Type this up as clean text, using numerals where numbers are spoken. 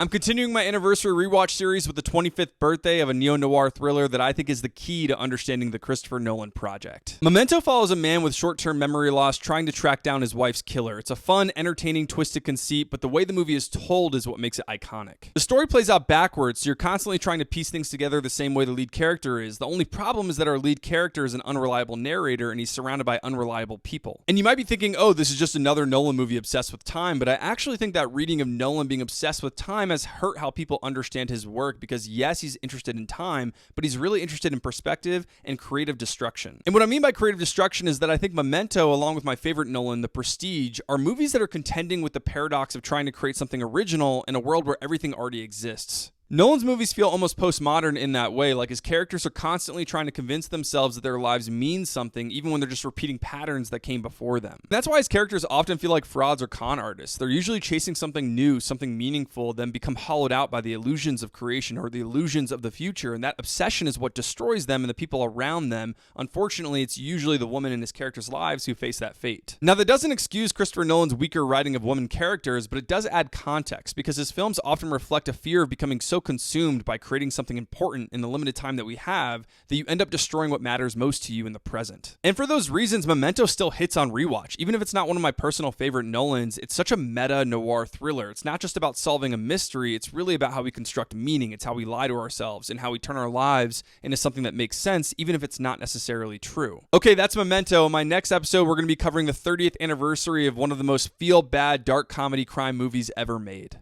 I'm continuing my anniversary rewatch series with the 25th birthday of a neo-noir thriller that I think is the key to understanding the Christopher Nolan project. Memento follows a man with short-term memory loss trying to track down his wife's killer. It's a fun, entertaining, twisted conceit, but the way the movie is told is what makes it iconic. The story plays out backwards, so you're constantly trying to piece things together the same way the lead character is. The only problem is that our lead character is an unreliable narrator and he's surrounded by unreliable people. And you might be thinking, oh, this is just another Nolan movie obsessed with time, but I actually think that reading of Nolan being obsessed with time has hurt how people understand his work because yes, he's interested in time, but he's really interested in perspective and creative destruction. And what I mean by creative destruction is that I think Memento, along with my favorite Nolan, The Prestige, are movies that are contending with the paradox of trying to create something original in a world where everything already exists. Nolan's movies feel almost postmodern in that way, like his characters are constantly trying to convince themselves that their lives mean something, even when they're just repeating patterns that came before them. And that's why his characters often feel like frauds or con artists. They're usually chasing something new, something meaningful, then become hollowed out by the illusions of creation or the illusions of the future, and that obsession is what destroys them and the people around them. Unfortunately, it's usually the woman in his characters' lives who face that fate. Now, that doesn't excuse Christopher Nolan's weaker writing of women characters, but it does add context, because his films often reflect a fear of becoming so consumed by creating something important in the limited time that we have that you end up destroying what matters most to you in the present. And for those reasons, Memento still hits on rewatch. Even if it's not one of my personal favorite Nolans, it's such a meta noir thriller. It's not just about solving a mystery, it's really about how we construct meaning. It's how we lie to ourselves and how we turn our lives into something that makes sense, even if it's not necessarily true. Okay, that's Memento. In my next episode, we're going to be covering the 30th anniversary of one of the most feel-bad dark comedy crime movies ever made.